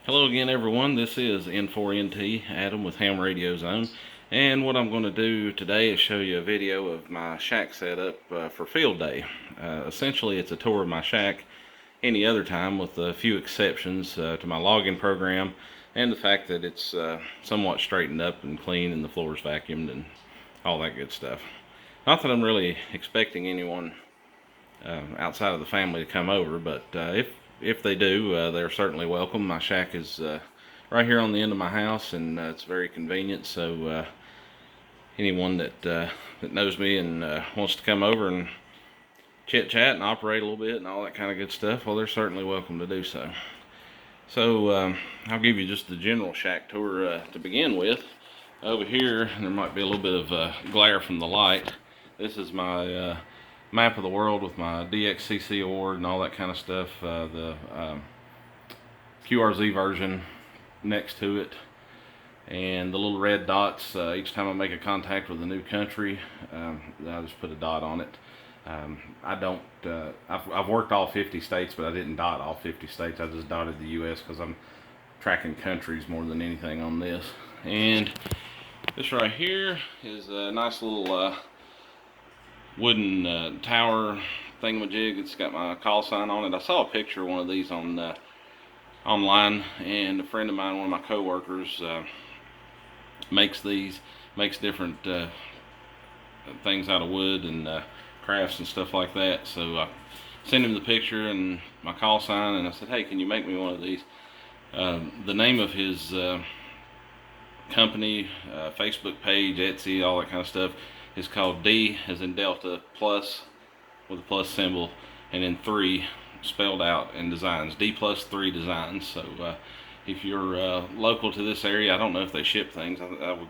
Hello again, everyone. This is N4NT, Adam with Ham Radio Zone. And what I'm going to do today is show you a video of my shack setup for field day. Essentially, it's a tour of my shack any other time, with a few exceptions to my logging program and the fact that it's somewhat straightened up and clean and the floor's vacuumed and all that good stuff. Not that I'm really expecting anyone outside of the family to come over, but if they do, they're certainly welcome. My shack is right here on the end of my house, and it's very convenient. So anyone that knows me and wants to come over and chit chat and operate a little bit and all that kind of good stuff, well, they're certainly welcome to do so. So I'll give you just the general shack tour to begin with. Over here, there might be a little bit of glare from the light. This is my map of the world with my DXCC award and all that kind of stuff. The QRZ version next to it, and the little red dots. Each time I make a contact with a new country, I just put a dot on it. I've worked all 50 states, but I didn't dot all 50 states. I just dotted the U.S. because I'm tracking countries more than anything on this. And this right here is a nice little wooden tower thingamajig. It's got my call sign on it. I saw a picture of one of these on online, and a friend of mine, one of my co-workers, makes different things out of wood and crafts and stuff like that. So I sent him the picture and my call sign, and I said, hey, can you make me one of these? The name of his company, Facebook page, Etsy, all that kind of stuff, is called D as in Delta, plus, with a plus symbol, and then 3 spelled out in designs. D+3 Designs. So if you're local to this area, I don't know if they ship things. I would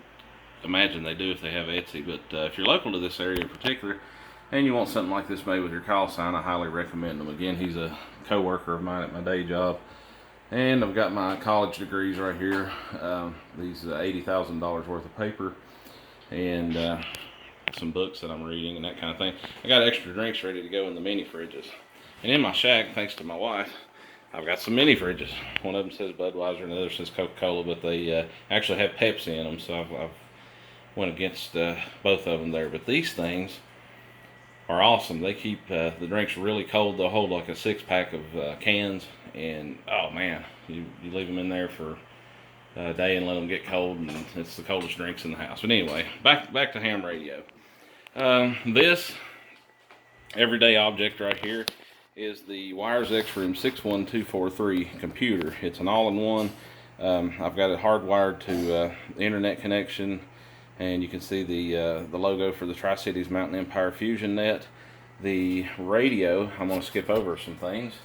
imagine they do if they have Etsy. But if you're local to this area in particular, and you want something like this made with your call sign, I highly recommend them. Again, he's a co-worker of mine at my day job. And I've got my college degrees right here. These $80,000 worth of paper. And some books that I'm reading and that kind of thing. I got extra drinks ready to go in the mini fridges. And in my shack, thanks to my wife, I've got some mini fridges. One of them says Budweiser and the other says Coca-Cola, but they actually have Pepsi in them, so I've went against both of them there. But these things are awesome. They keep the drinks really cold. They'll hold like a 6-pack of cans, and oh man, you leave them in there for a day and let them get cold, and it's the coldest drinks in the house. But anyway, back to ham radio. This everyday object right here is the WSJT-X 61243 computer. It's an all-in-one. I've got it hardwired to the internet connection, and you can see the logo for the Tri-Cities Mountain Empire Fusion Net. The radio, I'm going to skip over some things,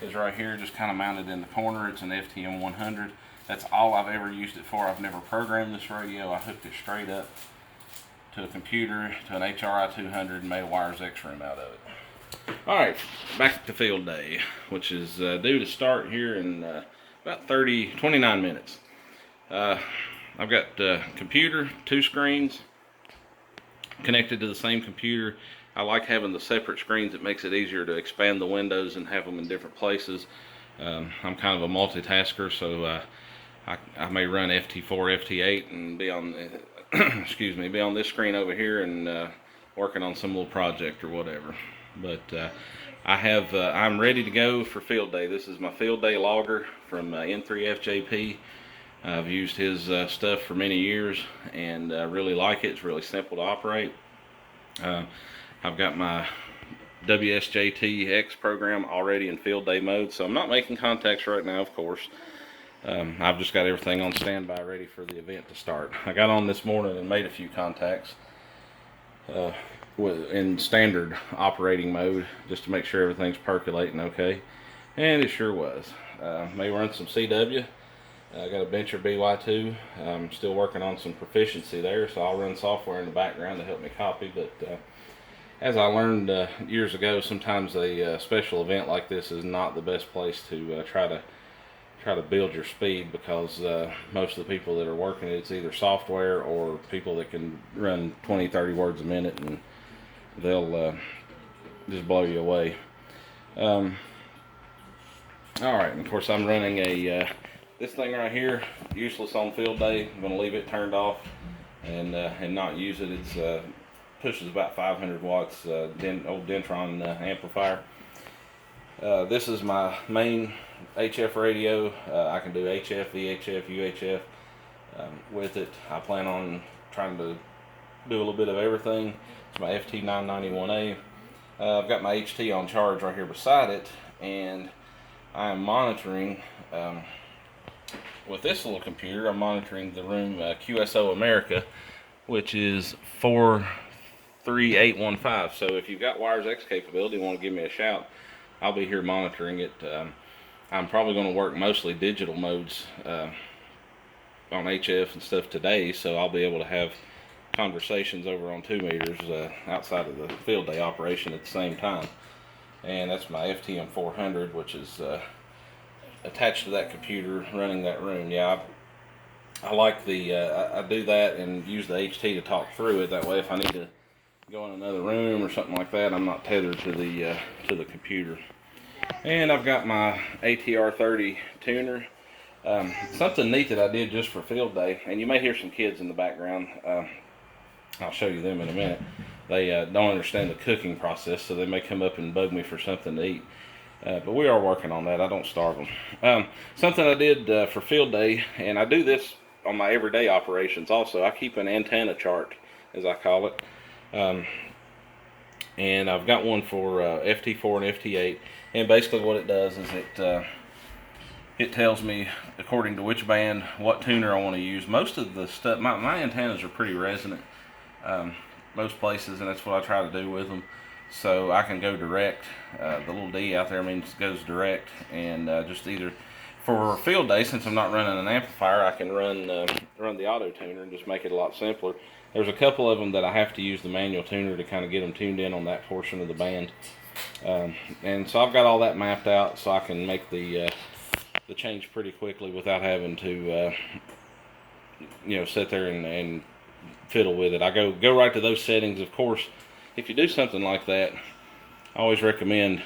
is right here, just kind of mounted in the corner. It's an FTM 100. That's all I've ever used it for. I've never programmed this radio. I hooked it straight up to a computer, to an HRI 200, and made a WSJT-X room out of it. Alright, back to field day, which is due to start here in about 29 minutes. I've got computer, 2 screens connected to the same computer. I like having the separate screens. It makes it easier to expand the windows and have them in different places. I'm kind of a multitasker, so I may run FT4, FT8 and be on be on this screen over here and working on some little project or whatever. But I'm ready to go for field day. This is my field day logger from N4NT. I've used his stuff for many years and really like it. It's really simple to operate. I've got my WSJT-X program already in field day mode, so I'm not making contacts right now, of course. I've just got everything on standby ready for the event to start. I got on this morning and made a few contacts in standard operating mode, just to make sure everything's percolating okay, and it sure was. May run some CW. I got a Bencher BY2. I'm still working on some proficiency there, so I'll run software in the background to help me copy. But as I learned years ago, sometimes a special event like this is not the best place to try to build your speed, because most of the people that are working it's either software or people that can run 20-30 words a minute, and they'll just blow you away. Alright, and of course I'm running a This thing right here, useless on field day. I'm gonna leave it turned off and not use it. It's pushes about 500 watts, old Dentron amplifier. This is my main HF radio. I can do HF, VHF, UHF with it. I plan on trying to do a little bit of everything. It's my FT991A. I've got my HT on charge right here beside it, and I am monitoring with this little computer. I'm monitoring the room QSO America, which is 43815. So if you've got Wires X capability and want to give me a shout, I'll be here monitoring it. I'm probably going to work mostly digital modes on HF and stuff today, so I'll be able to have conversations over on 2 meters outside of the field day operation at the same time. And that's my FTM400, which is attached to that computer running that room. Yeah, I like the I do that and use the HT to talk through it. That way, if I need to go in another room or something like that, I'm not tethered to the computer. And I've got my ATR30 tuner. Something neat that I did just for field day, and you may hear some kids in the background. I'll show you them in a minute. They don't understand the cooking process, so they may come up and bug me for something to eat. But we are working on that. I don't starve them. Something I did for field day, and I do this on my everyday operations also. I keep an antenna chart, as I call it. And I've got one for FT4 and FT8. And basically what it does is it tells me, according to which band, what tuner I want to use. Most of the stuff, my antennas are pretty resonant most places, and that's what I try to do with them. So I can go direct. The little D out there means it goes direct, and just either for field day, since I'm not running an amplifier, I can run the auto tuner and just make it a lot simpler. There's a couple of them that I have to use the manual tuner to kind of get them tuned in on that portion of the band. And so I've got all that mapped out, so I can make the change pretty quickly without having to sit there and fiddle with it. I go right to those settings. Of course, if you do something like that, I always recommend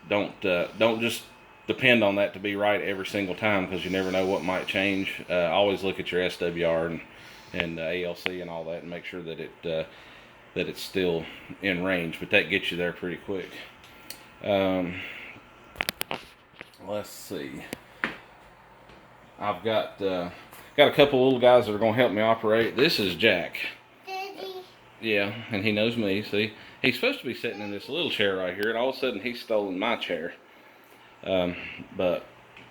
don't just depend on that to be right every single time, because you never know what might change. Always look at your SWR and ALC and all that, and make sure that it's still in range. But that gets you there pretty quick. Let's see. I've got a couple little guys that are going to help me operate. This is Jack. Daddy. Yeah, and he knows me. See, he's supposed to be sitting in this little chair right here, and all of a sudden he's stolen my chair. But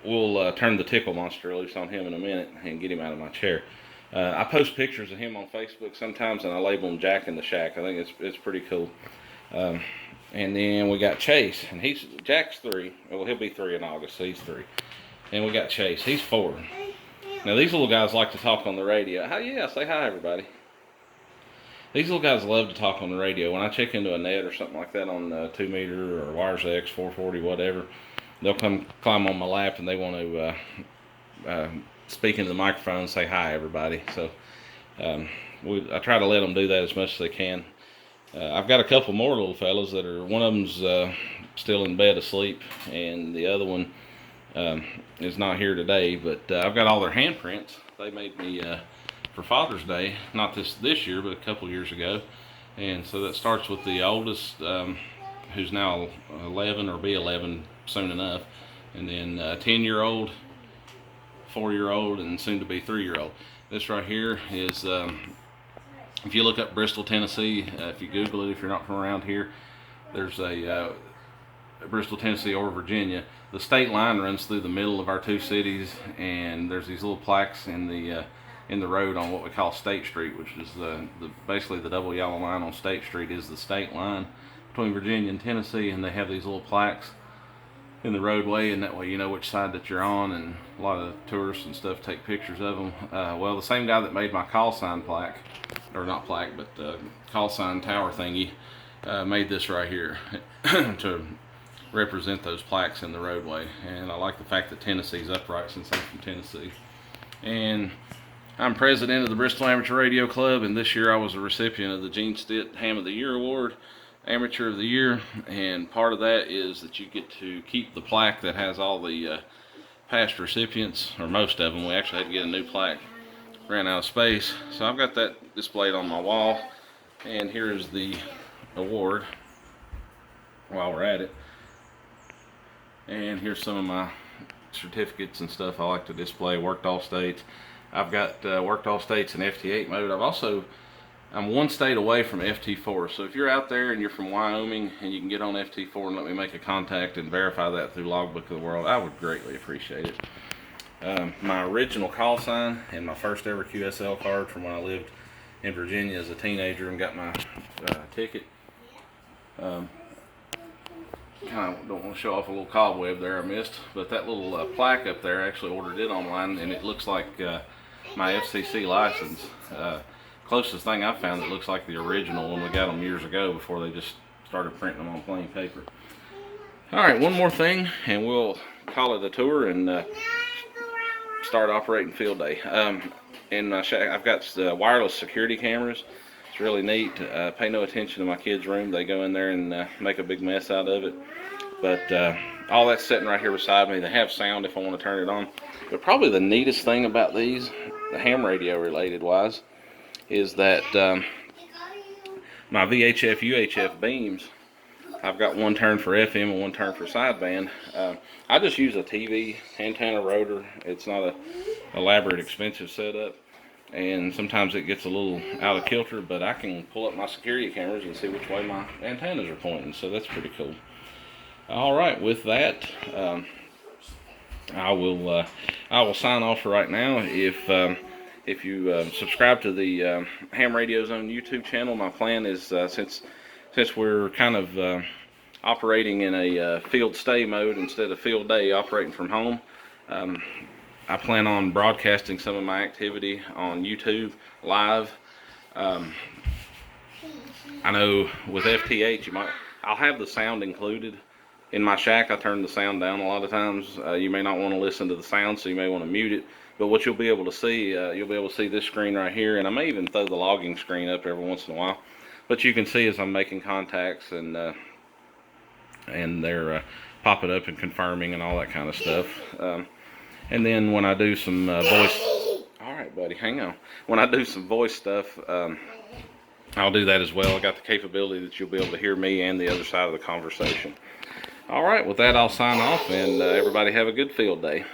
we'll turn the tickle monster loose on him in a minute and get him out of my chair. I post pictures of him on Facebook sometimes, and I label him Jack in the Shack. I think it's pretty cool. And then we got Chase, and Jack's 3. Well, he'll be 3 in August, so he's 3. And we got Chase, he's 4. Now these little guys like to talk on the radio. Yeah, say hi everybody. These little guys love to talk on the radio. When I check into a net or something like that on 2 meter or Wires X, 440, whatever, they'll come climb on my lap and they want to speak into the microphone and say hi everybody. So I try to let them do that as much as they can. I've got a couple more little fellas that are, one of them's still in bed asleep, and the other one is not here today, but I've got all their handprints. They made me for Father's Day, not this year, but a couple years ago. And so that starts with the oldest, who's now 11 or be 11 soon enough, and then 10-year-old, 4-year-old, and soon to be 3-year-old. This right here is, if you look up Bristol, Tennessee, if you Google it, if you're not from around here, there's a Bristol, Tennessee, or Virginia. The state line runs through the middle of our 2 cities, and there's these little plaques in the road on what we call State Street, which is basically the double yellow line on State Street is the state line between Virginia and Tennessee, and they have these little plaques in the roadway, and that way you know which side that you're on, and a lot of tourists and stuff take pictures of them. Well, the same guy that made my call sign plaque, or not plaque, but call sign tower thingy, made this right here to represent those plaques in the roadway. And I like the fact that Tennessee's upright, since I'm from Tennessee. And I'm president of the Bristol Amateur Radio Club, and this year I was a recipient of the Gene Stitt Ham of the Year Award, Amateur of the Year. And part of that is that you get to keep the plaque that has all the past recipients, or most of them. We actually had to get a new plaque. Ran out of space. So I've got that displayed on my wall. And here's the award while we're at it. And here's some of my certificates and stuff I like to display. Worked all states. I've got worked all states in FT8 mode. I'm one state away from FT4. So if you're out there and you're from Wyoming and you can get on FT4 and let me make a contact and verify that through Logbook of the World, I would greatly appreciate it. My original call sign and my first ever QSL card from when I lived in Virginia as a teenager and got my ticket. Kind of don't want to show off a little cobweb there I missed, but that little plaque up there, I actually ordered it online, and it looks like my FCC license. Closest thing I found that looks like the original when we got them years ago before they just started printing them on plain paper. Alright, one more thing and we'll call it a tour and start operating field day. In my shack I've got wireless security cameras. It's really neat. Pay no attention to my kids' room. They go in there and make a big mess out of it. But all that's sitting right here beside me. They have sound if I want to turn it on. But probably the neatest thing about these, the ham radio related wise, is that my VHF UHF beams, I've got one turn for FM and one turn for sideband. I just use a TV antenna rotor. It's not a elaborate expensive setup, and sometimes it gets a little out of kilter, but I can pull up my security cameras and see which way my antennas are pointing, so that's pretty cool. Alright, with that, I will sign off for right now. If you subscribe to the Ham Radio Zone YouTube channel, my plan is since we're kind of operating in a field stay mode instead of field day, operating from home, I plan on broadcasting some of my activity on YouTube live. I know with FT8 I'll have the sound included. In my shack, I turn the sound down a lot of times. You may not want to listen to the sound, so you may want to mute it. But what you'll be able to see, this screen right here, and I may even throw the logging screen up every once in a while. But you can see as I'm making contacts and they're popping up and confirming and all that kind of stuff. And then when I do some voice, all right, buddy, hang on. When I do some voice stuff, I'll do that as well. I got the capability that you'll be able to hear me and the other side of the conversation. All right, with that, I'll sign off, and everybody have a good field day.